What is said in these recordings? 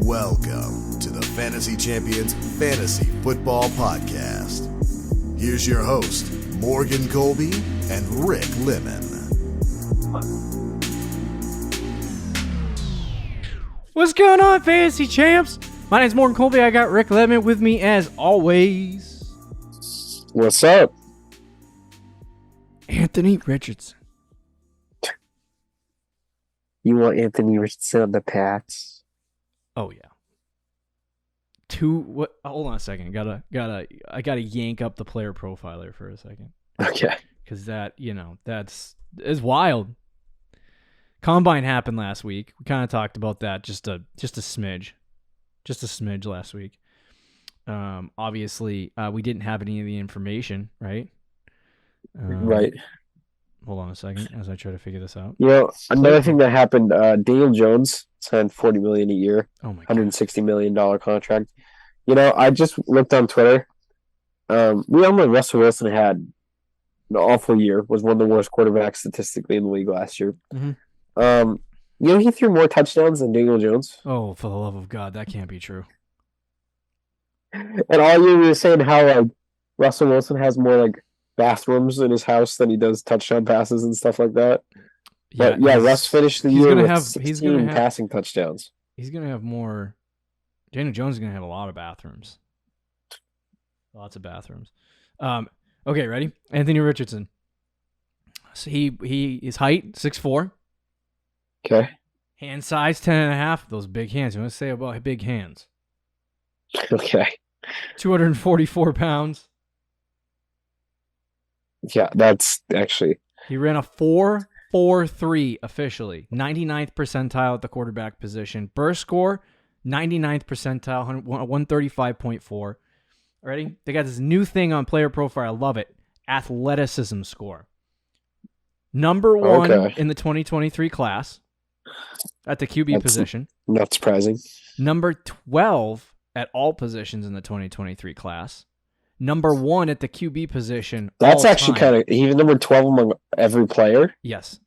Welcome to the Fantasy Champions Fantasy Football Podcast. Here's your host, Morgan Colby and Rick Lemon. What's going on, Fantasy Champs? My name's Morgan Colby. I got Rick Lemon with me as always. What's up? Anthony Richardson. You want Anthony Richardson on the Pats? Oh yeah. What? Hold on a second. I gotta yank up the player profiler for a second. Okay. Because that's wild. Combine happened last week. We kind of talked about that just a smidge last week. Obviously, we didn't have any of the information, right? Right. Hold on a second as I try to figure this out. Another thing that happened, Daniel Jones signed $40 million a year, Oh my God. $160 million contract. I just looked on Twitter. We all know Russell Wilson had an awful year, was one of the worst quarterbacks statistically in the league last year. Mm-hmm. He threw more touchdowns than Daniel Jones. Oh, for the love of God, that can't be true. And all year we were saying how Russell Wilson has more bathrooms in his house than he does touchdown passes and stuff like that. But Russ finished the year with 16 passing touchdowns. He's going to have more. Daniel Jones is going to have a lot of bathrooms. Lots of bathrooms. Okay, ready? Anthony Richardson. So his height, 6'4". Okay. Hand size, 10.5. Those big hands. You want to say about big hands? Okay. 244 pounds. Yeah, that's actually... He ran a 4.43 officially. 99th percentile at the quarterback position. Burst score, 99th percentile, 135.4. Ready? They got this new thing on player profile. I love it. Athleticism score. Number one in the 2023 class at the QB position. Not surprising. Number 12 at all positions in the 2023 class. Number 1 at the QB position. That's actually kind of... He's number 12 among every player? Yes.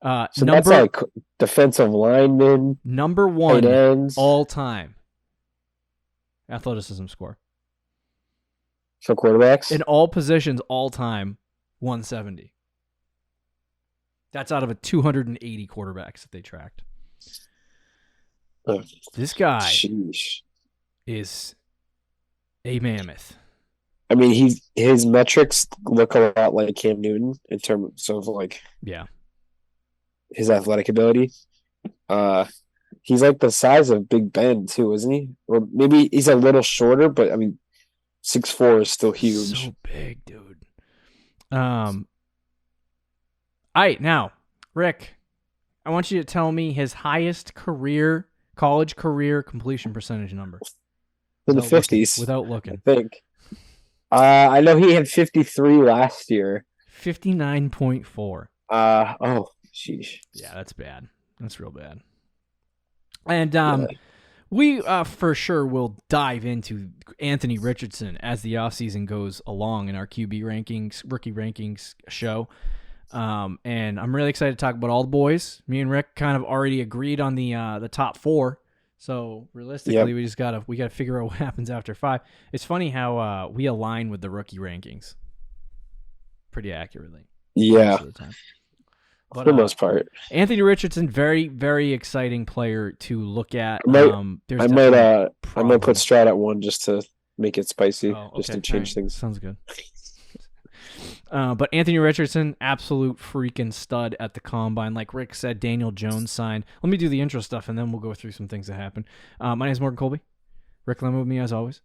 That's like defensive linemen. Number 1 tight ends. all time. Athleticism score. For quarterbacks? In all positions all time, 170. That's out of a 280 quarterbacks that they tracked. This guy is a mammoth. I mean, his metrics look a lot like Cam Newton in terms of his athletic ability. He's like the size of Big Ben too, isn't he? Or maybe he's a little shorter, but I mean, 6'4" is still huge. So big, dude. All right, now, Rick, I want you to tell me his highest college career completion percentage number. In the 50s. Without looking. I think. I know he had 53 last year. 59.4. Oh, sheesh. Yeah, that's bad. That's real bad. And we for sure will dive into Anthony Richardson as the offseason goes along in our QB rankings, rookie rankings show. And I'm really excited to talk about all the boys. Me and Rick kind of already agreed on the top 4. So realistically, we gotta figure out what happens after 5. It's funny how we align with the rookie rankings pretty accurately. Yeah, most of the time. But, for the most part. Anthony Richardson, very very exciting player to look at. I might put Stroud at 1 just to make it spicy, just to change things. Sounds good. But Anthony Richardson, absolute freaking stud at the Combine. Like Rick said, Daniel Jones signed. Let me do the intro stuff, and then we'll go through some things that happened. My name is Morgan Colby. Rick Lemon with me, as always.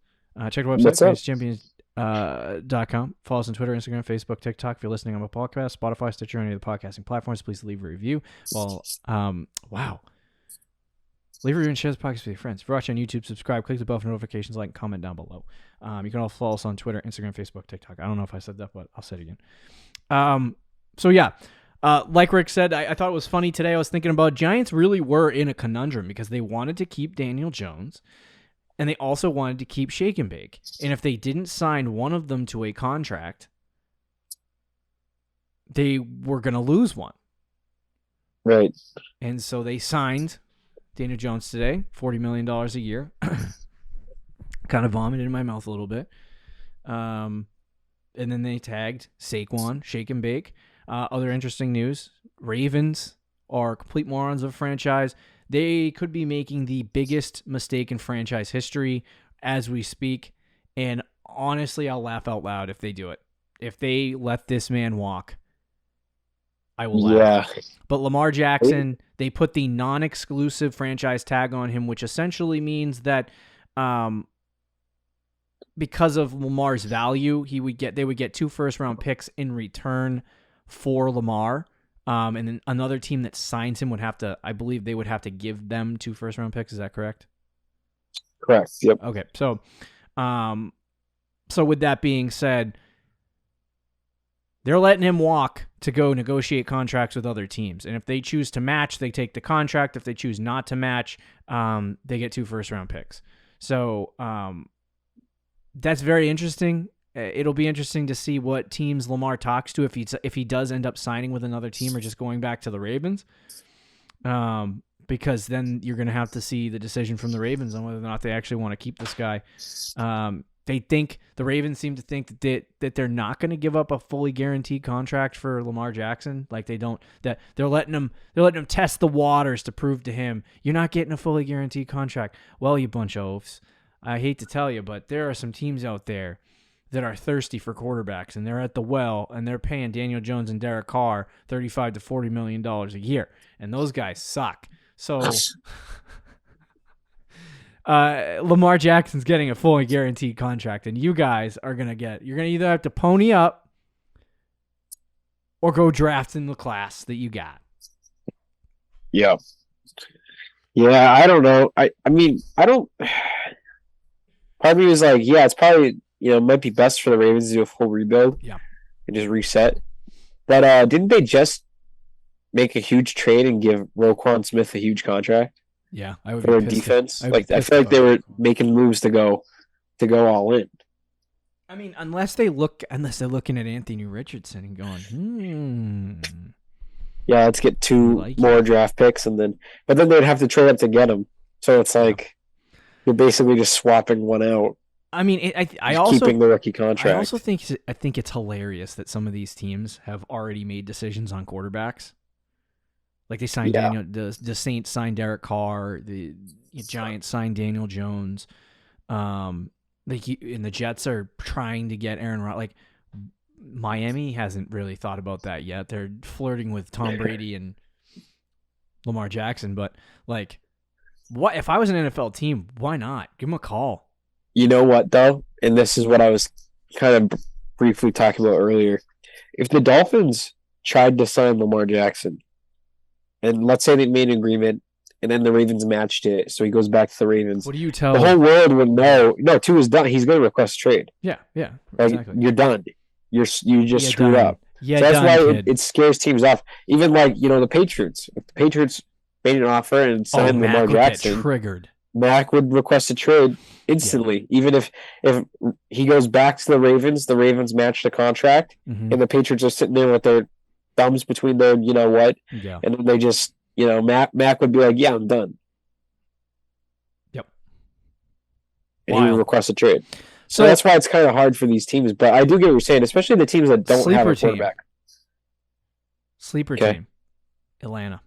Check our website, fantasychampions.com. Follow us on Twitter, Instagram, Facebook, TikTok. If you're listening on a podcast, Spotify, Stitcher, any of the podcasting platforms, please leave a review. Leave a review and share this podcast with your friends. If you're watching on YouTube, subscribe, click the bell for notifications, like, and comment down below. You can also follow us on Twitter, Instagram, Facebook, TikTok. I don't know if I said that, but I'll say it again. Like Rick said, I thought it was funny today. I was thinking about Giants really were in a conundrum because they wanted to keep Daniel Jones, and they also wanted to keep Shake and Bake. And if they didn't sign one of them to a contract, they were going to lose one. Right. And so they signed Daniel Jones today, $40 million a year. Kind of vomited in my mouth a little bit. And then they tagged Saquon, shake and bake. Other interesting news, Ravens are complete morons of a franchise. They could be making the biggest mistake in franchise history as we speak. And honestly, I'll laugh out loud if they do it. If they let this man walk, I will laugh. Yeah. But Lamar Jackson, they put the non-exclusive franchise tag on him, which essentially means that because of Lamar's value, they would get 2 first-round picks in return for Lamar. And then another team that signs him would have to, I believe they would have to give them 2 first-round picks. Is that correct? Correct. Yep. Okay. So with that being said, they're letting him walk to go negotiate contracts with other teams. And if they choose to match, they take the contract. If they choose not to match, they get 2 first-round picks. So that's very interesting. It'll be interesting to see what teams Lamar talks to if he does end up signing with another team or just going back to the Ravens. Because then you're going to have to see the decision from the Ravens on whether or not they actually want to keep this guy. The Ravens seem to think that they're not going to give up a fully guaranteed contract for Lamar Jackson. Like they're letting him test the waters to prove to him, you're not getting a fully guaranteed contract. Well, you bunch of oafs. I hate to tell you, but there are some teams out there that are thirsty for quarterbacks, and they're at the well, and they're paying Daniel Jones and Derek Carr $35 to $40 million a year, and those guys suck. So Lamar Jackson's getting a fully guaranteed contract, and you guys are you're going to either have to pony up or go draft in the class that you got. Yeah. Yeah, I don't know. I mean, I don't. Part of me was like, yeah, it's probably, it might be best for the Ravens to do a full rebuild. Yeah. And just reset. But didn't they just make a huge trade and give Roquan Smith a huge contract? Yeah, I would for defense. I feel like they were making moves to go all in. I mean, unless they're looking at Anthony Richardson and going, Yeah, let's get 2 more draft picks, but then they'd have to trade up to get him. So it's like you're basically just swapping one out. I mean, I also keeping the rookie contract. I also think it's hilarious that some of these teams have already made decisions on quarterbacks. Like they signed the Saints signed Derek Carr, the Giants signed Daniel Jones, and the Jets are trying to get Aaron Rodgers. Like Miami hasn't really thought about that yet. They're flirting with Tom Brady and Lamar Jackson, but like, what if I was an NFL team? Why not give them a call? You know what though, and this is what I was kind of briefly talking about earlier. If the Dolphins tried to sign Lamar Jackson, and let's say they made an agreement, and then the Ravens matched it, so he goes back to the Ravens. What do you tell? The whole world would know. No, 2 is done. He's going to request trade. Yeah, exactly. You're done. You just screwed up. Yeah, so that's why it scares teams off. Even like the Patriots. If the Patriots made an offer and signed Lamar Jackson, triggered. Mac would request a trade instantly. Yeah. Even if he goes back to the Ravens match the contract, and the Patriots are sitting there with their thumbs between their, and then they just, Mac would be like, yeah, I'm done. Yep. And he would request a trade. So that's why it's kind of hard for these teams. But I do get what you're saying, especially the teams that don't have a quarterback. Sleeper team. Atlanta.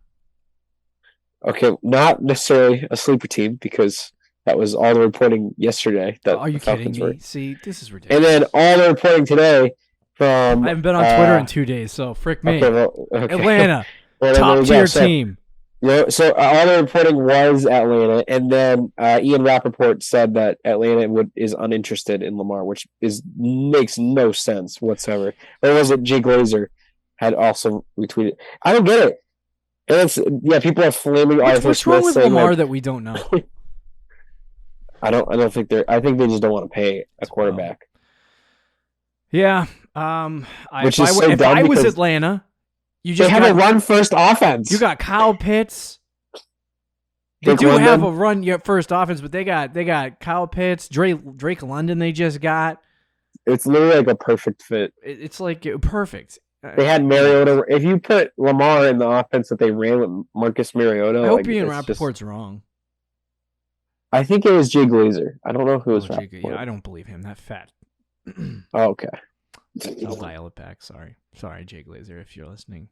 Okay, not necessarily a sleeper team because that was all the reporting yesterday. That are you kidding me? See, this is ridiculous. And then all the reporting today from... I haven't been on Twitter in 2 days, so frick me. Okay. Atlanta, top-tier team. So all the reporting was Atlanta, and then Ian Rappaport said that Atlanta is uninterested in Lamar, which makes no sense whatsoever. Or was it Jay Glazer had also retweeted? I don't get it. And people are flaming Arthur Smith. What's wrong with Lamar that we don't know? I don't think I think they just don't want to pay a quarterback. Yeah. If I was Atlanta, they have a run first offense. You got Kyle Pitts. They do have a run first offense, but they got Kyle Pitts, Drake London. They just got. It's literally like a perfect fit. It's like perfect. They had Mariota. If you put Lamar in the offense that they ran with Marcus Mariota, I hope Ian Rappaport's wrong. I think it was Jay Glazer. I don't know if it was Rappaport. Yeah, I don't believe him. That fat. Okay. I'll dial it back. Sorry, Jay Glazer, if you're listening.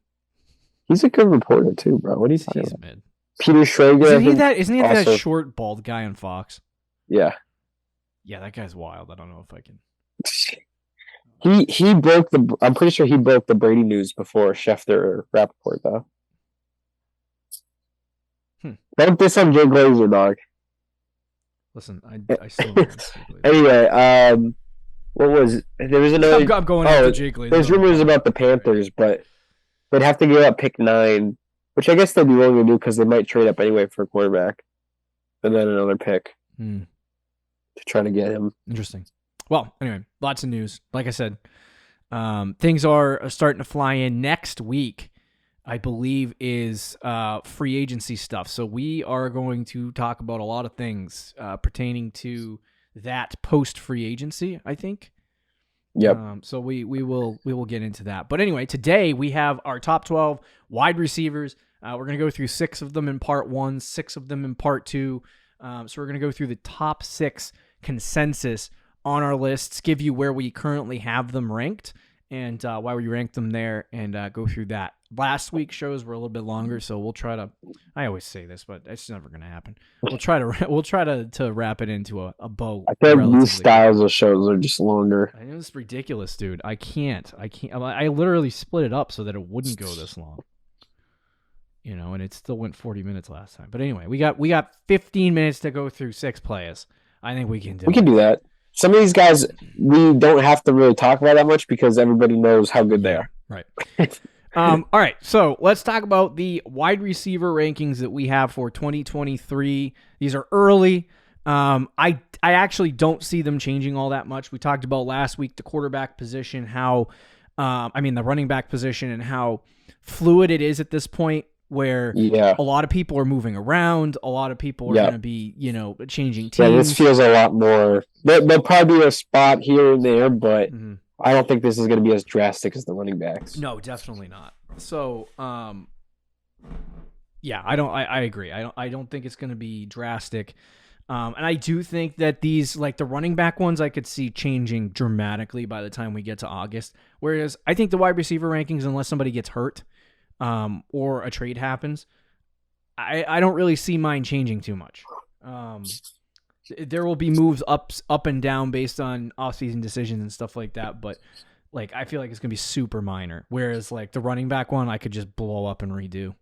He's a good reporter too, bro. What are you talking about? Mid. Peter Schrager. Isn't he that short, bald guy on Fox? Yeah. Yeah, that guy's wild. I don't know if I can. He broke the. I'm pretty sure he broke the Brady news before Schefter or Rappaport, though. Don't diss on Jay Glazer, dog. Listen, I still know Jay Glazer. Anyway, what was there was another? I'm going after Jay Glazer. There's rumors about the Panthers, but they'd have to give up pick 9, which I guess they'd be willing to do because they might trade up anyway for a quarterback, and then another pick to try to get him. Interesting. Well, anyway, lots of news. Like I said, things are starting to fly in next week. I believe is free agency stuff. So we are going to talk about a lot of things pertaining to that post free agency, I think. Yep. So we will get into that. But anyway, today we have our top 12 wide receivers. We're going to go through 6 of them in part 1, 6 of them in part 2. So we're going to go through the top 6 consensus on our lists, give you where we currently have them ranked and why we ranked them there, and go through that. Last week's shows were a little bit longer, so we'll try to. I always say this, but it's never going to happen. We'll try to wrap it into a bow. I think these styles of shows are just longer. I know it's ridiculous, dude. I can't. I literally split it up so that it wouldn't go this long. You know, and it still went 40 minutes last time. But anyway, we got 15 minutes to go through 6 players. I think we can do. We can do that. Some of these guys we don't have to really talk about that much because everybody knows how good they are. Right. All right, so let's talk about the wide receiver rankings that we have for 2023. These are early. I actually don't see them changing all that much. We talked about last week the quarterback position, the running back position, and how fluid it is at this point, where a lot of people are moving around. A lot of people are going to be, changing teams. Yeah, this feels a lot more. There'll probably be a spot here and there, but I don't think this is going to be as drastic as the running backs. No, definitely not. So, I agree. I don't think it's going to be drastic. And I do think that these, like the running back ones, I could see changing dramatically by the time we get to August. Whereas I think the wide receiver rankings, unless somebody gets hurt, or a trade happens, I don't really see mine changing too much. There will be moves up and down based on offseason decisions and stuff like that, but like I feel like it's gonna be super minor. Whereas like the running back one, I could just blow up and redo.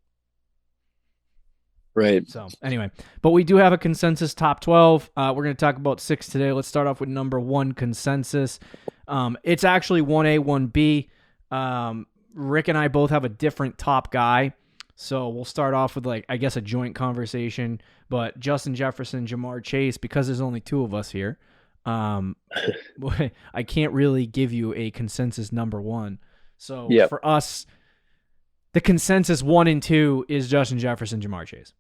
Right. So anyway, but we do have a consensus top 12. We're gonna talk about 6 today. Let's start off with number 1 consensus. It's actually 1A, 1B. Rick and I both have a different top guy. So we'll start off with a joint conversation, but Justin Jefferson, Jamar Chase, because there's only 2 of us here, I can't really give you a consensus number 1. So for us, the consensus 1 and 2 is Justin Jefferson, Jamar Chase.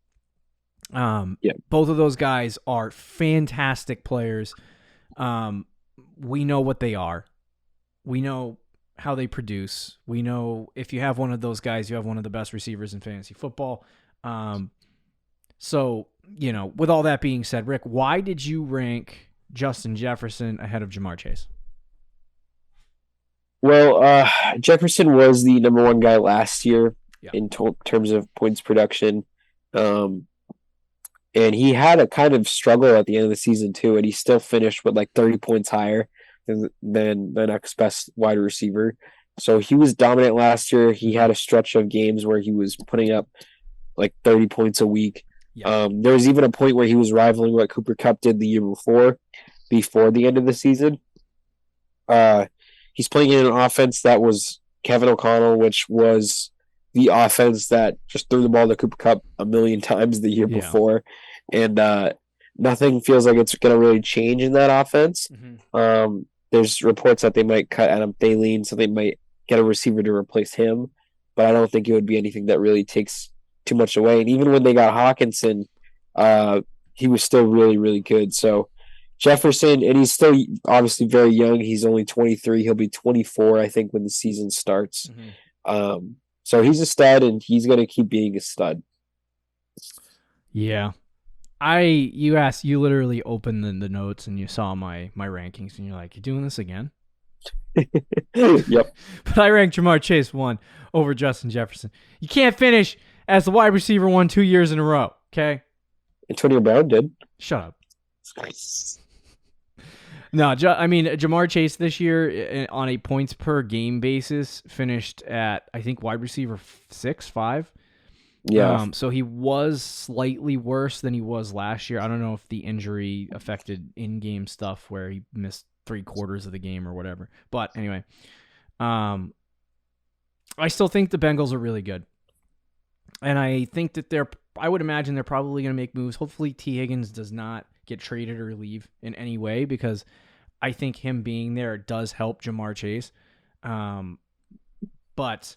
Both of those guys are fantastic players. We know what they are. We know how they produce. We know if you have one of those guys, you have one of the best receivers in fantasy football. So, with all that being said, Rick, why did you rank Justin Jefferson ahead of Jamar Chase? Well, Jefferson was the number 1 guy last year in terms of points production. And he had a kind of struggle at the end of the season too, and he still finished with 30 points higher than the next best wide receiver. So he was dominant last year. He had a stretch of games where he was putting up 30 points a week. There was even a point where he was rivaling what Cooper Kupp did the year before the end of the season. He's playing in an offense that was Kevin O'Connell, which was the offense that just threw the ball to Cooper Kupp a million times the year before. And nothing feels like it's going to really change in that offense. There's reports that they might cut Adam Thielen, so they might get a receiver to replace him. But I don't think it would be anything that really takes too much away. And even when they got Hawkinson, he was still really, really good. So Jefferson, and he's still obviously very young. He's only 23. He'll be 24, I think, when the season starts. So he's a stud, and he's going to keep being a stud. Yeah. You literally opened the notes and you saw my rankings and you're like, you doing this again? Yep. But I ranked Jamar Chase 1 over Justin Jefferson. You can't finish as the wide receiver 1 2 years in a row, okay? Antonio Brown did. Shut up. No, Jamar Chase this year on a points per game basis finished at, I think, wide receiver 6, 5. Yeah. So he was slightly worse than he was last year. I don't know if the injury affected in-game stuff where he missed 3/4 of the game or whatever. But anyway, I still think the Bengals are really good. And I think that I would imagine they're probably going to make moves. Hopefully T. Higgins does not get traded or leave in any way, because I think him being there does help Jamar Chase. But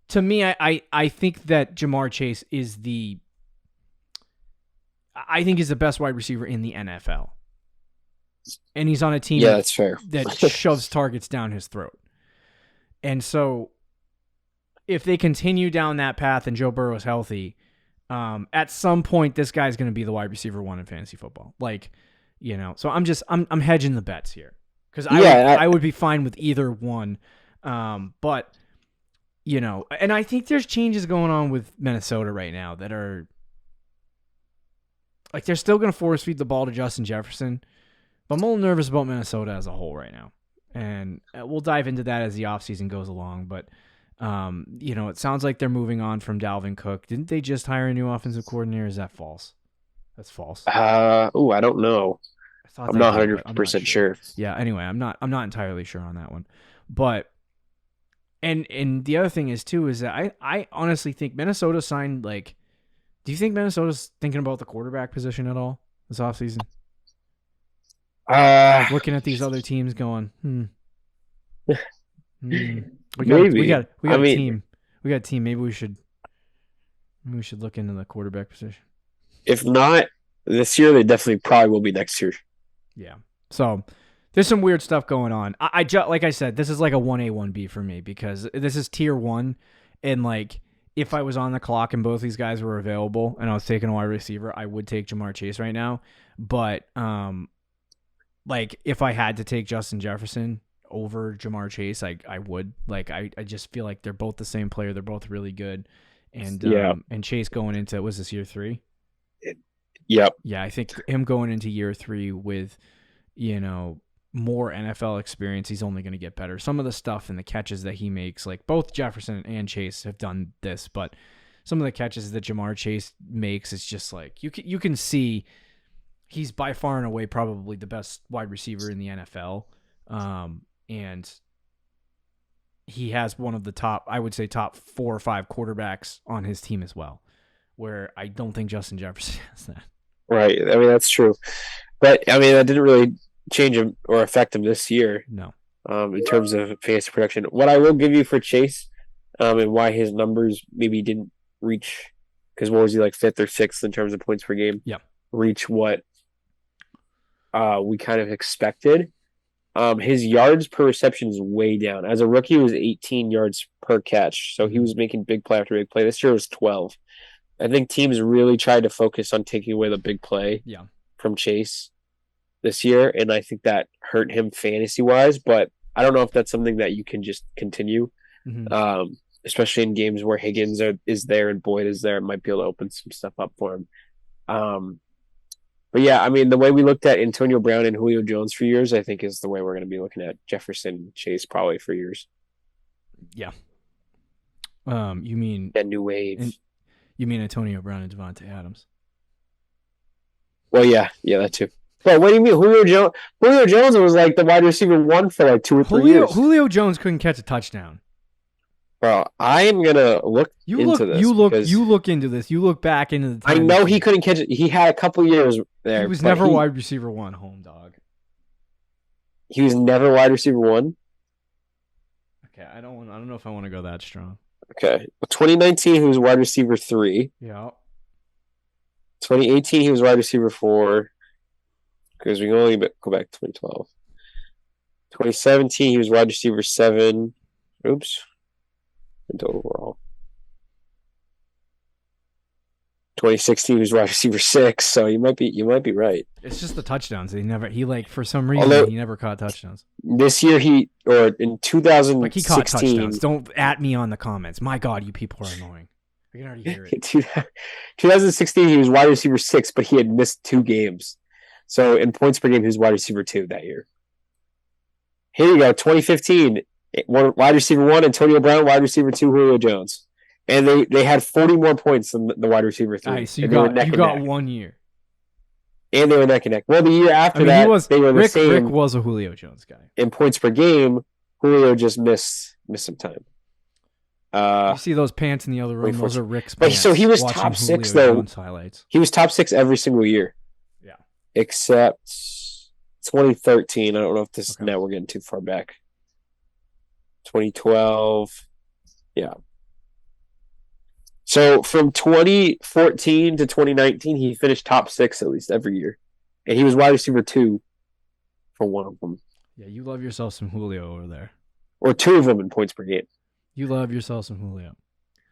to me, I think that Jamar Chase is the best wide receiver in the NFL. And he's on a team that's fair. that shoves targets down his throat. And so if they continue down that path and Joe Burrow is healthy, at some point this guy's going to be the wide receiver 1 in fantasy football. So I'm hedging the bets here, because I would be fine with either one. But and I think there's changes going on with Minnesota right now that are like, they're still going to force feed the ball to Justin Jefferson, but I'm a little nervous about Minnesota as a whole right now. And we'll dive into that as the offseason goes along. But, it sounds like they're moving on from Dalvin Cook. Didn't they just hire a new offensive coordinator? Is that false? That's false. I don't know. I'm not 100% sure. Yeah. Anyway, I'm not entirely sure on that one, but and the other thing is too is that I honestly think Minnesota signed, do you think Minnesota's thinking about the quarterback position at all this offseason? Looking at these other teams going, Maybe we got a team. We got a team. Maybe we should look into the quarterback position. If not this year, they definitely probably will be next year. Yeah. So there's some weird stuff going on. Like I said, this is like a 1A, 1B for me, because this is tier 1. And if I was on the clock and both these guys were available and I was taking a wide receiver, I would take Jamar Chase right now. But if I had to take Justin Jefferson over Jamar Chase, I would. I just feel like they're both the same player. They're both really good. And and Chase going into, was this year 3? Yep. Yeah, I think him going into year 3 with, more NFL experience, he's only going to get better. Some of the stuff and the catches that he makes, both Jefferson and Chase have done this, but some of the catches that Jamar Chase makes, it's just you can see he's by far and away probably the best wide receiver in the NFL. And he has one of the top 4 or 5 quarterbacks on his team as well, where I don't think Justin Jefferson has that. Right. I mean, that's true. But, that didn't really change him or affect him this year. No. In terms of fantasy production. What I will give you for Chase, and why his numbers maybe didn't reach, because what was he, 5th or 6th in terms of points per game? Yeah. Reach what we kind of expected. His yards per reception is way down. As a rookie, it was 18 yards per catch. So he was making big play after big play. This year it was 12. I think teams really tried to focus on taking away the big play from Chase this year, and I think that hurt him fantasy-wise, but I don't know if that's something that you can just continue, especially in games where Higgins is there and Boyd is there. It might be able to open some stuff up for him. But yeah, the way we looked at Antonio Brown and Julio Jones for years, I think is the way we're going to be looking at Jefferson and Chase probably for years. Yeah. You mean that new wave? You mean Antonio Brown and Devontae Adams? Well, yeah, that too. But what do you mean, Julio Jones? Julio Jones was the wide receiver 1 for 2 or 3 years. Julio Jones couldn't catch a touchdown. Bro, I am gonna look into this. You look into this. You look back into the time. I know he couldn't catch it. He had a couple years there. He was never wide receiver 1, home dog. He was never wide receiver 1. Okay, I don't know if I want to go that strong. Okay, 2019 he was wide receiver 3. Yeah. 2018 he was wide receiver 4. because we can only go back to 2012. 2017, he was wide receiver 7. Oops. Into overall. 2016, he was wide receiver 6. So you might be right. It's just the touchdowns. For some reason, he never caught touchdowns. This year in 2016, like he caught touchdowns. Don't at me on the comments. My God, you people are annoying. I can already hear it. 2016, he was wide receiver 6, but he had missed 2 games. So in points per game, he was wide receiver 2 that year. Here you go. 2015, wide receiver 1, Antonio Brown, wide receiver 2, Julio Jones. And they had 40 more points than the wide receiver 3. Right, so you got 1 year. And they were neck and neck. Well, the year after they were the same. Rick was a Julio Jones guy. In points per game, Julio just missed some time. You see those pants in the other room? Those are Rick's pants. But so he was top 6 though. Highlights. He was top 6 every single year. Yeah. Except 2013. I don't know if this now we're getting too far back. 2012. Yeah. So from 2014 to 2019, he finished top 6 at least every year. And he was wide receiver 2 for one of them. Yeah, you love yourself some Julio over there. Or 2 of them in points per game. You love yourself some Julio.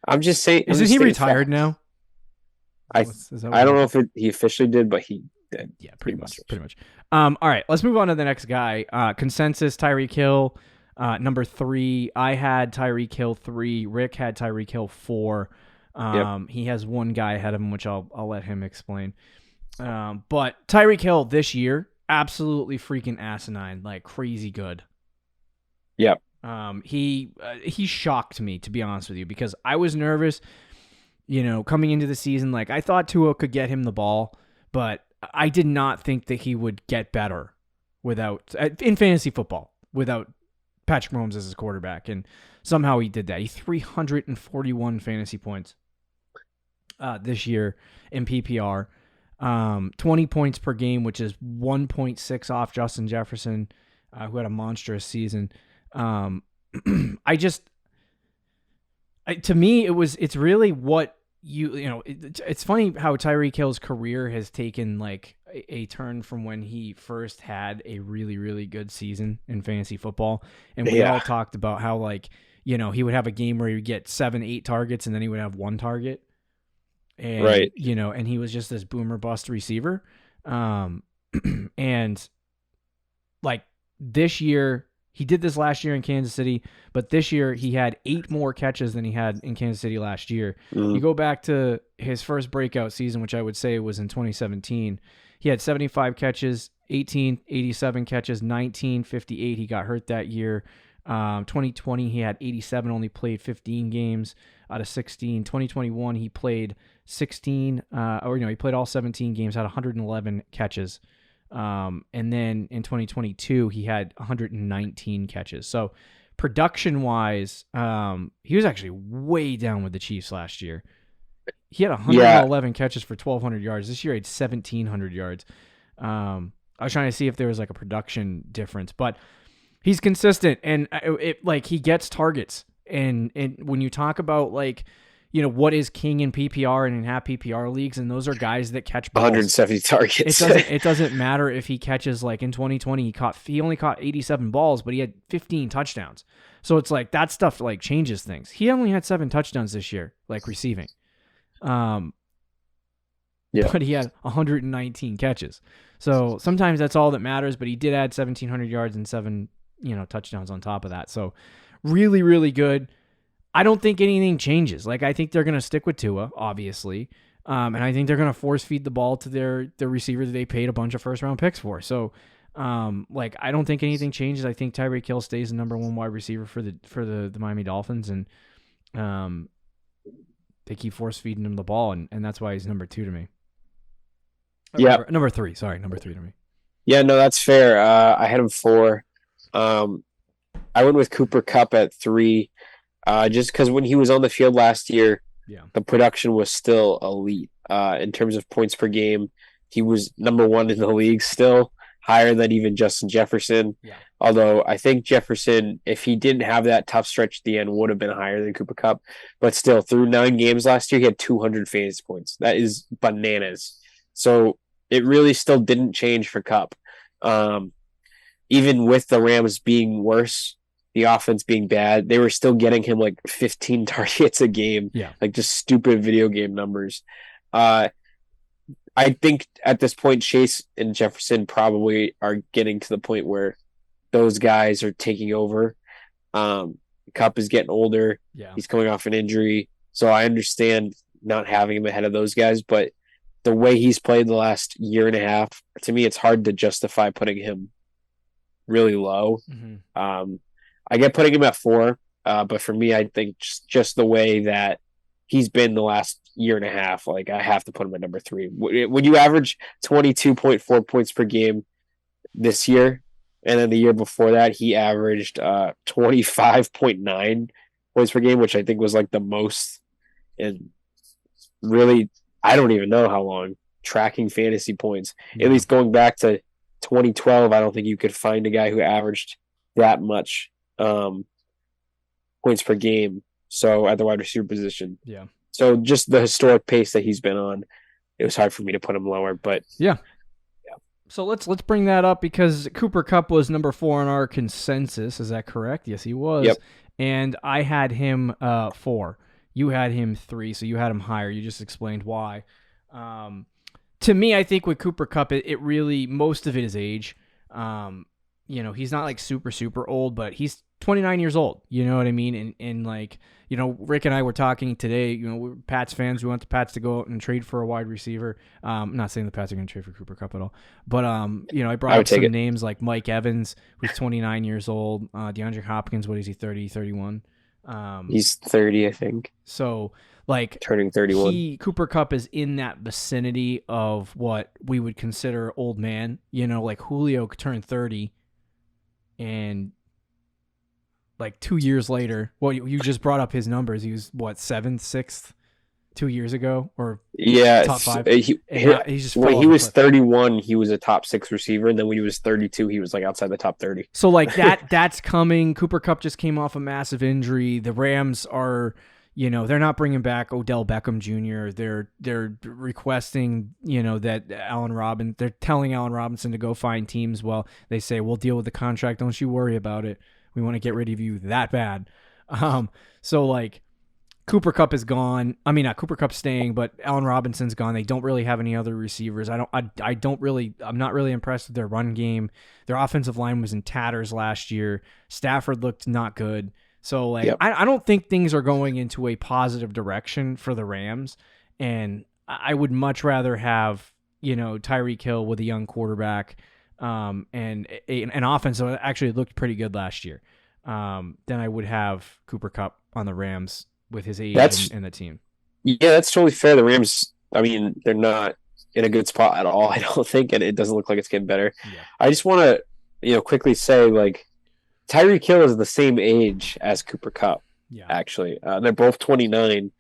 I'm just saying. Isn't he retired now? I don't know if he officially did, but he did. Yeah, pretty much. All right, let's move on to the next guy. Consensus, Tyreek Hill, number 3. I had Tyreek Hill 3. Rick had Tyreek Hill 4. He has one guy ahead of him, which I'll let him explain. But Tyreek Hill this year, absolutely freaking asinine, like crazy good. Yep. He shocked me, to be honest with you, because I was nervous, coming into the season. Like, I thought Tua could get him the ball, but I did not think that he would get better in fantasy football without Patrick Mahomes as his quarterback, and somehow he did that. He 341 fantasy points this year in PPR, 20 points per game, which is 1.6 off Justin Jefferson, who had a monstrous season. To me, it's really what it's funny how Tyreek Hill's career has taken like a turn from when he first had a really, really good season in fantasy football. And we all talked about how he would have a game where he would get 7-8 targets and then he would have 1 target. And, right. And he was just this boomer bust receiver. And like this year, he did this last year in Kansas City, but this year he had 8 more catches than he had in Kansas City last year. Mm. You go back to his first breakout season, which I would say was in 2017. He had 75 catches, 87 catches, 58. He got hurt that year. 2020, he had 87, only played 15 games out of 16. 2021, he played 16, he played all 17 games, had 111 catches. And then in 2022, he had 119 catches. So production-wise, he was actually way down with the Chiefs last year. He had 111 catches for 1,200 yards. This year, he had 1,700 yards. I was trying to see if there was like a production difference, but he's consistent, and he gets targets. And when you talk about what is king in PPR and in half PPR leagues, and those are guys that catch balls. 170 targets. It doesn't matter if he catches in 2020 he only caught 87 balls, but he had 15 touchdowns. So it's that stuff changes things. He only had 7 touchdowns this year, receiving. But he had 119 catches. So sometimes that's all that matters, but he did add 1,700 yards and 7, touchdowns on top of that. So really, really good. I don't think anything changes. I think they're going to stick with Tua, obviously. And I think they're going to force feed the ball to their receiver that they paid a bunch of first-round picks for. So, I don't think anything changes. I think Tyreek Hill stays the number 1 wide receiver for the Miami Dolphins, and they keep force feeding him the ball, and that's why he's number 2 to me. Yeah, number 3. Sorry, number 3 to me. Yeah, no, that's fair. I had him 4. I went with Cooper Kupp at 3. Just because when he was on the field last year, the production was still elite. In terms of points per game, he was number 1 in the league still, higher than even Justin Jefferson. Yeah. Although I think Jefferson, if he didn't have that tough stretch at the end, would have been higher than Cooper Kupp. But still, through 9 games last year, he had 200 fantasy points. That is bananas. So it really still didn't change for Kupp. Even with the Rams being worse, the offense being bad, they were still getting him like 15 targets a game. Yeah. Like just stupid video game numbers. I think at this point, Chase and Jefferson probably are getting to the point where those guys are taking over. Kupp is getting older. Yeah. He's coming off an injury. So I understand not having him ahead of those guys, but the way he's played the last year and a half, to me, it's hard to justify putting him really low. Mm-hmm. I get putting him at 4, but for me, I think just the way that he's been the last year and a half, like I have to put him at number 3. When you average 22.4 points per game this year, and then the year before that, he averaged 25.9 points per game, which I think was like the most. And really, I don't even know how long tracking fantasy points. Yeah. At least going back to 2012, I don't think you could find a guy who averaged that much points per game. So at the wide receiver position. Yeah. So just the historic pace that he's been on, it was hard for me to put him lower. But yeah. So let's bring that up because Cooper Kupp was number 4 on our consensus. Is that correct? Yes, he was. Yep. And I had him 4. You had him 3, so you had him higher. You just explained why. To me, I think with Cooper Kupp, it really, most of it is age. He's not like super old, but he's 29 years old. You know what I mean? And like, Rick and I were talking today, we're Pats fans. We want the Pats to go out and trade for a wide receiver. I'm not saying the Pats are going to trade for Cooper Kupp at all. But, I brought up some names like Mike Evans, who's 29 years old. DeAndre Hopkins, what is he, 30, 31? He's 30, I think. So, like, turning 31. Cooper Kupp is in that vicinity of what we would consider old man. Like Julio turned 30, and like 2 years later, well, you just brought up his numbers. He was what, 7th, 6th, 2 years ago, or top 5. He just when he was 31, he was a top 6 receiver, and then when he was 32, he was like outside the top 30. So like that's coming. Cooper Kupp just came off a massive injury. The Rams are, they're not bringing back Odell Beckham Jr. They're requesting, that they're telling Allen Robinson to go find teams. Well, they say, we'll deal with the contract. Don't you worry about it. We want to get rid of you that bad. So like Cooper Kupp is gone. I mean, not Cooper Kupp's staying, but Allen Robinson's gone. They don't really have any other receivers. I'm not really impressed with their run game. Their offensive line was in tatters last year. Stafford looked not good. So like, yep. I don't think things are going into a positive direction for the Rams. And I would much rather have, Tyreek Hill with a young quarterback, and an offense that actually looked pretty good last year, than I would have Cooper Kupp on the Rams with his age and the team. Yeah, that's totally fair. The Rams, I mean, they're not in a good spot at all, I don't think, and it doesn't look like it's getting better. Yeah. I just want to, quickly say, like, Tyreek Hill is the same age as Cooper Kupp, actually. They're both 29.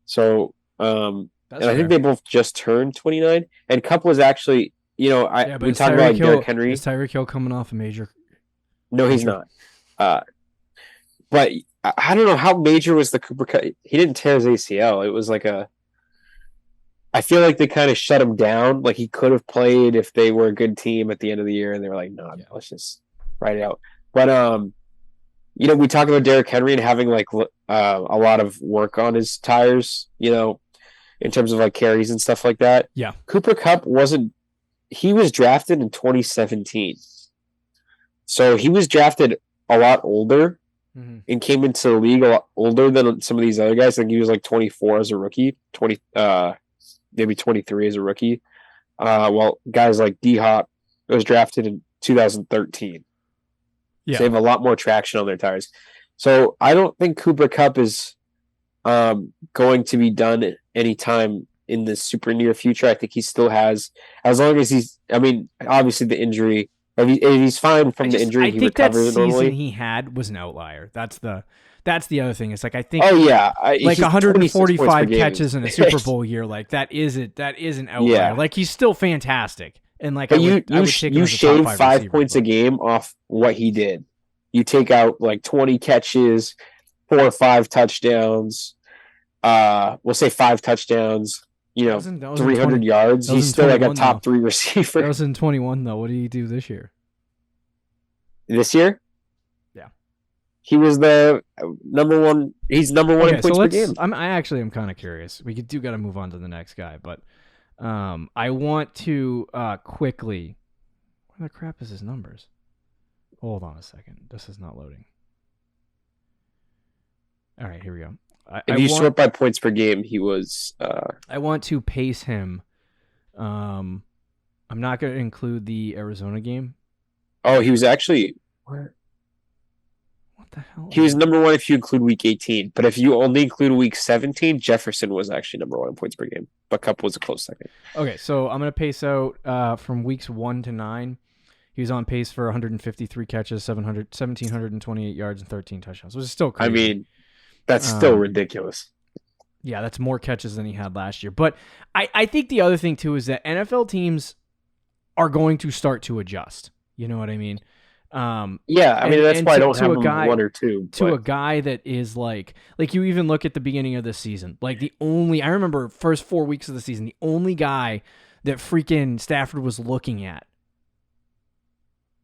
So, and I think they both just turned 29. And Kupp was actually, we talked about like Derrick Henry. Is Tyreek Hill coming off a major? No, he's not. But I don't know how major was the Cooper Kupp. He didn't tear his ACL. It was like I feel like they kind of shut him down. Like he could have played if they were a good team at the end of the year, and they were like, no, let's just ride it out. But we talk about Derrick Henry and having like a lot of work on his tires, in terms of like carries and stuff like that. Yeah. Cooper Kupp wasn't. He was drafted in 2017, so he was drafted a lot older. Mm-hmm. And came into the league a lot older than some of these other guys. I think he was like 24 as a rookie, maybe 23 as a rookie. While guys like D-Hop was drafted in 2013. Yeah. So they have a lot more traction on their tires. So I don't think Cooper Kupp is going to be done anytime in the super near future. I think he still has, as long as he's, obviously the injury. If he's fine from the injury, he recovers normally. I think that season he had was an outlier. That's the other thing. It's like I think. Oh yeah, like 145 catches in a Super Bowl year, like that is an outlier. Yeah. Like he's still fantastic, and like you shave 5 points a game off what he did. You take out like 20 catches, 4 or 5 touchdowns. We'll say 5 touchdowns, that was 300 in yards. He's still like a top 3 receiver. That was in 21 though. What did he do this year? This year? Yeah. He was the number one. He's number one in points per game. I actually am kind of curious. We do got to move on to the next guy, but I want to quickly. Where the crap is his numbers? Hold on a second. This is not loading. All right, here we go. If you sort by points per game, he was. I want to pace him. I'm not going to include the Arizona game. Oh, he was actually. What the hell? He was number one if you include week 18, but if you only include week 17, Jefferson was actually number one in points per game, but Kupp was a close second. Okay, so I'm going to pace out from weeks 1 to 9. He was on pace for 153 catches, 1,728 yards, and 13 touchdowns, which is still crazy. I mean, that's still ridiculous. Yeah, that's more catches than he had last year. But I think the other thing, too, is that NFL teams are going to start to adjust. You know what I mean? Yeah, I mean, that's why I don't have him 1 or 2. To a guy that is like you even look at the beginning of the season. Like I remember first 4 weeks of the season, the only guy that freaking Stafford was looking at,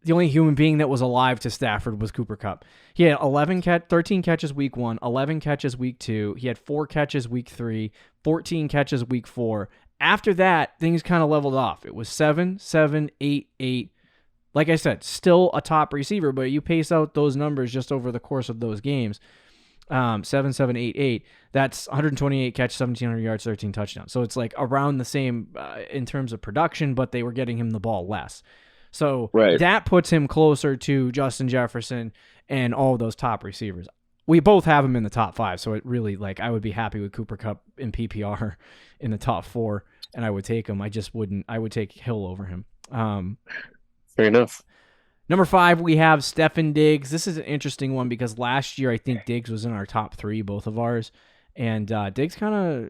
the only human being that was alive to Stafford was Cooper Kupp. He had 13 catches week 1, 11 catches week 2. He had 4 catches week 3, 14 catches week 4. After that, things kind of leveled off. It was 7, 7, 8, 8. Like I said, still a top receiver, but you pace out those numbers just over the course of those games. 7, 7, 8, 8. That's 128 catches, 1,700 yards, 13 touchdowns. So it's like around the same in terms of production, but they were getting him the ball less. So that puts him closer to Justin Jefferson and all of those top receivers. We both have him in the top 5, so it really, I would be happy with Cooper Kupp in PPR in the top 4, and I would take him. I would take Hill over him. Fair enough. Number 5, we have Stefon Diggs. This is an interesting one because last year I think Diggs was in our top 3, both of ours, and Diggs kind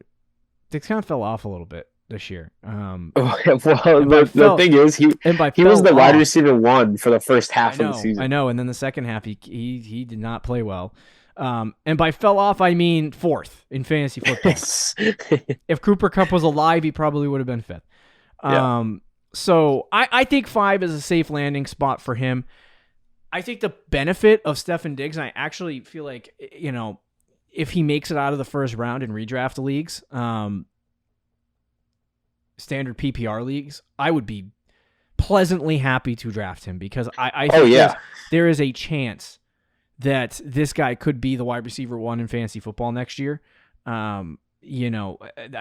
of fell off a little bit this year. The thing is, he was the wide receiver 1 for the first half of the season. I know, and then the second half he did not play well. And by fell off, I mean 4th in fantasy football. If Cooper Kupp was alive, he probably would have been 5th. Yeah. So I think 5 is a safe landing spot for him. I think the benefit of Stefon Diggs, and I actually feel like, if he makes it out of the first round in redraft leagues, standard PPR leagues, I would be pleasantly happy to draft him because I think there is a chance that this guy could be the wide receiver 1 in fantasy football next year. I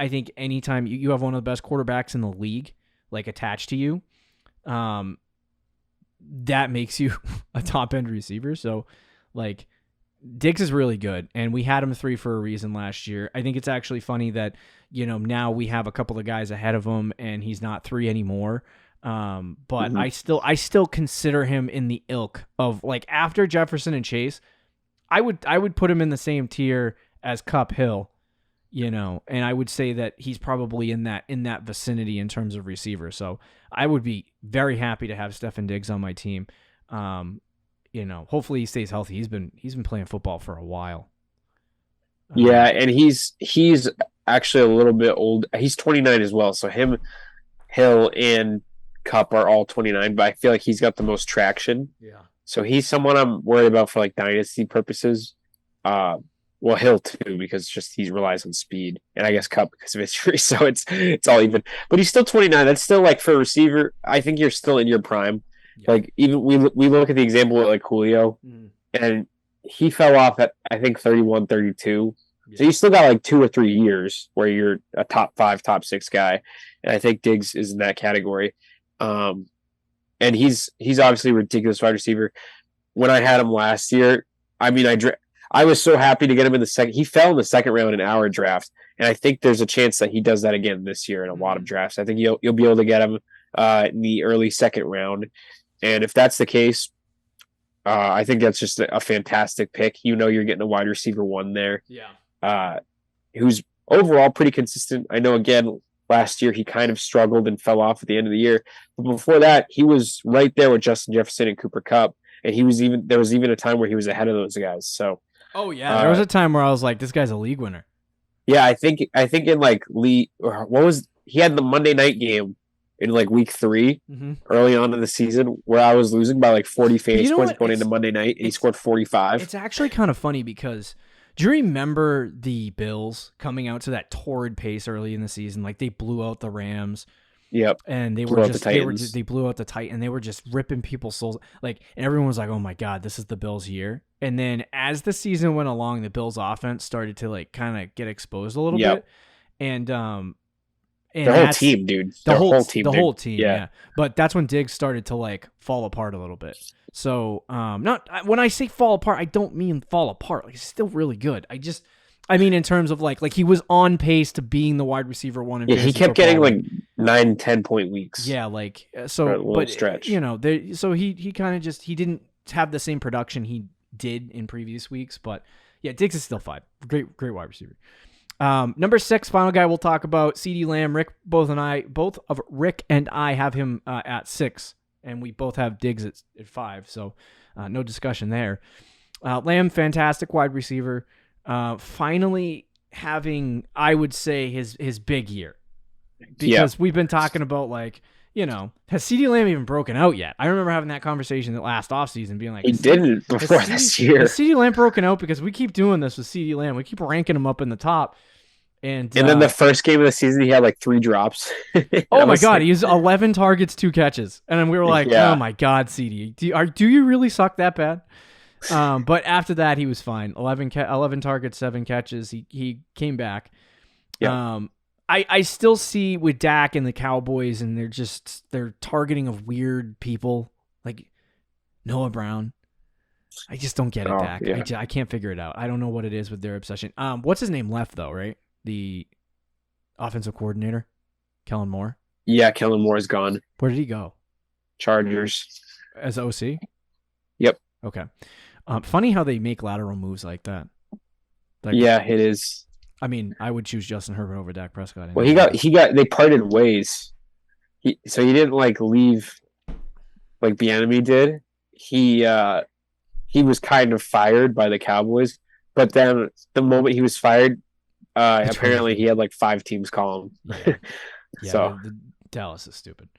think anytime you have one of the best quarterbacks in the league, attached to you, that makes you a top end receiver. So Diggs is really good, and we had him 3 for a reason last year. I think it's actually funny that, now we have a couple of guys ahead of him and he's not 3 anymore. But I still consider him in the ilk of after Jefferson and Chase, I would put him in the same tier as Kupp, Hill, and I would say that he's probably in that vicinity in terms of receiver. So I would be very happy to have Stefon Diggs on my team. Hopefully he stays healthy. He's been playing football for a while. Yeah, and he's actually a little bit old. He's 29 as well. So him, Hill, and Kupp are all 29, but I feel like he's got the most traction. Yeah. So he's someone I'm worried about for dynasty purposes. Well, Hill too, because he relies on speed, and I guess Kupp because of history. So it's all even. But he's still 29. That's still for a receiver. I think you're still in your prime. Yeah. Even we look at the example with Julio, and he fell off at I think 31, 32. Yeah. So you still got 2 or 3 years where you're a top 5, top 6 guy, and I think Diggs is in that category. And he's obviously a ridiculous wide receiver. When I had him last year, I mean, I was so happy to get him in the second. He fell in the second round in our draft, and I think there's a chance that he does that again this year in a lot of drafts. I think you'll be able to get him in the early second round, and if that's the case, I think that's just a fantastic pick. You're getting a wide receiver 1 there. Yeah. Who's overall pretty consistent. I know again last year he kind of struggled and fell off at the end of the year, but before that he was right there with Justin Jefferson and Cooper Kupp, and there was even a time where he was ahead of those guys. So. Oh yeah, there was a time where I was like, this guy's a league winner. Yeah, I think in like Lee, what was he had the Monday night game in like week 3 Mm-hmm. early on in the season where I was losing by like 40 But you fantasy know points what? going into Monday night, and he scored 45. It's actually kind of funny because do you remember the Bills coming out to that torrid pace early in the season? Like they blew out the Rams. Yep. And they Blew out the Titans. they blew out the Titan. They were just ripping people's souls. Like, and everyone was like, "Oh my god, this is the Bills' year." And then as the season went along, the Bills' offense started to like kind of get exposed a little bit. And the whole team, dude. The whole team, Yeah. yeah. But that's when Diggs started to like fall apart a little bit. So, not when I say fall apart, I don't mean fall apart. Like, he's still really good. I mean, in terms of like he was on pace to being the wide receiver one. In he kept getting like 9-10 point weeks. Yeah, like so, but stretch. You know, so he kind of he didn't have the same production he did in previous weeks. But yeah, Diggs is still 5. Great wide receiver. Number 6, final guy we'll talk about, CeeDee Lamb. Both of Rick and I have him at 6, and we both have Diggs at 5. So no discussion there. Lamb, fantastic wide receiver. Finally having, I would say, his big year, because we've been talking about like, you know, has CeeDee Lamb even broken out yet? I remember having that conversation that last offseason, being like, he didn't before this year. Has CeeDee Lamb broken out? Because we keep doing this with CeeDee Lamb. We keep ranking him up in the top. And then the first game of the season, he had like 3 drops. Oh my god, he has 11 targets, 2 catches, and we were like, oh my god, CD, do you really suck that bad? But after that, he was fine. 11 targets, 7 catches. He came back. Yeah. I still see with Dak and the Cowboys, and they're targeting of weird people like Noah Brown. I just don't get it, Dak. Yeah. I can't figure it out. I don't know what it is with their obsession. What's his name left though, right? The offensive coordinator, Kellen Moore. Yeah, Kellen Moore is gone. Where did he go? Chargers. As OC? Yep. Okay. Funny how they make lateral moves like that. Like, yeah, it is. I mean, I would choose Justin Herbert over Dak Prescott. Well, they parted ways. So he didn't like leave like the enemy did. He was kind of fired by the Cowboys, but then the moment he was fired, apparently he had like 5 teams call him. Yeah, so the Dallas is stupid.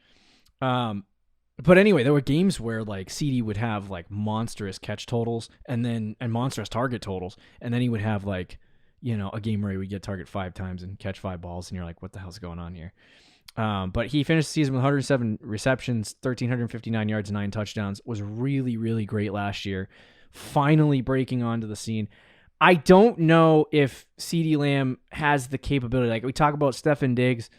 But anyway, there were games where like CD would have like monstrous catch totals and monstrous target totals, and then he would have like, you know, a game where he would get target 5 times and catch 5 balls, and you're like, what the hell's going on here? But he finished the season with 107 receptions, 1,359 yards, 9 touchdowns. Was really, really great last year. Finally breaking onto the scene. I don't know if CeeDee Lamb has the capability. Like we talk about Stefon Diggs,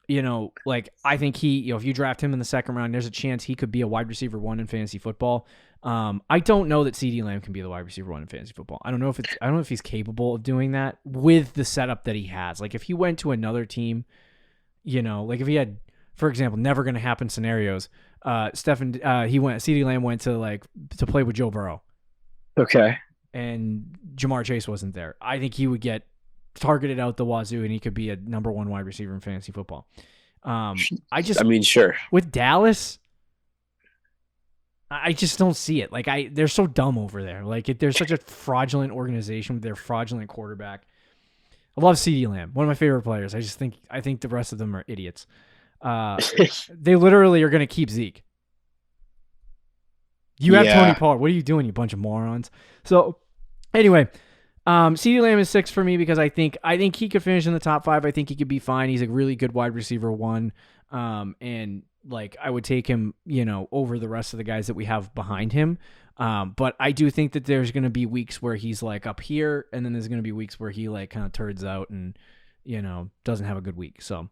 you know, like I think if you draft him in the second round, there's a chance he could be a wide receiver 1 in fantasy football. I don't know that CeeDee Lamb can be the wide receiver 1 in fantasy football. I don't know if he's capable of doing that with the setup that he has. Like if he went to another team, you know, like if he had, for example, never going to happen scenarios, CeeDee Lamb went to play with Joe Burrow. Okay. And Jamar Chase wasn't there. I think he would get targeted out the wazoo, and he could be a number 1 wide receiver in fantasy football. Sure. With Dallas, I just don't see it. Like they're so dumb over there. Like they're such a fraudulent organization with their fraudulent quarterback. I love CeeDee Lamb, one of my favorite players. I think the rest of them are idiots. They literally are going to keep Zeke. You have Tony Pollard. What are you doing, you bunch of morons? So, anyway, CeeDee Lamb is 6 for me because I think he could finish in the top 5. I think he could be fine. He's a really good wide receiver 1, and like I would take him, you know, over the rest of the guys that we have behind him. But I do think that there's going to be weeks where he's like up here, and then there's going to be weeks where he like kind of turds out and, you know, doesn't have a good week. So,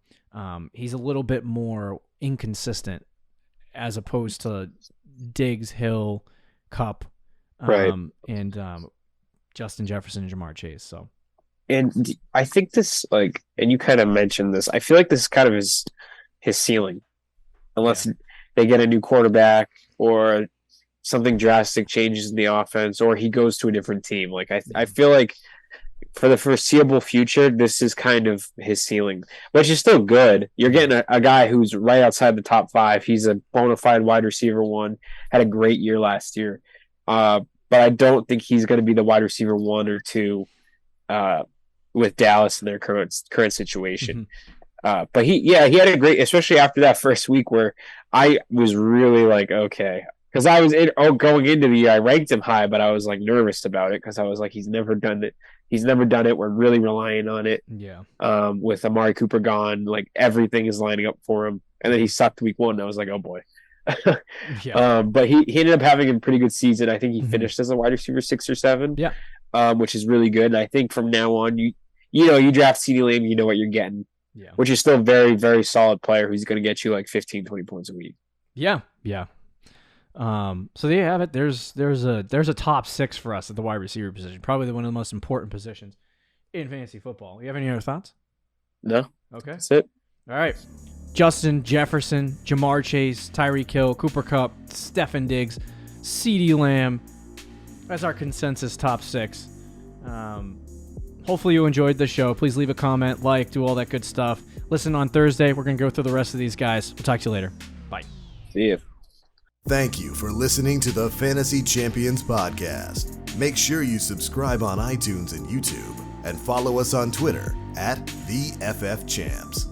he's a little bit more inconsistent as opposed to Diggs, Hill, Kupp, right, and Justin Jefferson and Jamar Chase. So, and I think this, like, and you kind of mentioned this, I feel like this is kind of his ceiling, unless they get a new quarterback or something drastic changes in the offense, or he goes to a different team. Like I feel like for the foreseeable future, this is kind of his ceiling, which is still good. You're getting a guy who's right outside the top 5. He's a bona fide wide receiver 1, had a great year last year. But I don't think he's going to be the wide receiver 1 or 2 with Dallas in their current situation. Mm-hmm. But he had a great, especially after that first week where I was really like, okay, because I was going into the year, I ranked him high, but I was like nervous about it because I was like, he's never done it. He's never done it. We're really relying on it. Yeah. With Amari Cooper gone, like everything is lining up for him. And then he sucked week 1. And I was like, oh boy. Yeah. But he ended up having a pretty good season. I think he finished as a wide receiver 6 or 7. Yeah. Which is really good. And I think from now on, you draft CeeDee Lamb, you know what you're getting. Yeah. Which is still a very, very solid player who's going to get you like 15, 20 points a week. Yeah. Yeah. So there you have it. There's a top 6 for us at the wide receiver position. Probably one of the most important positions in fantasy football. You have any other thoughts? No. Okay. That's it. All right. Justin Jefferson, Jamar Chase, Tyreek Hill, Cooper Kupp, Stefon Diggs, CeeDee Lamb. That's our consensus top 6. Hopefully you enjoyed the show. Please leave a comment, do all that good stuff. Listen on Thursday. We're going to go through the rest of these guys. We'll talk to you later. Bye. See you. Thank you for listening to the Fantasy Champions Podcast. Make sure you subscribe on iTunes and YouTube and follow us on Twitter @TheFFChamps.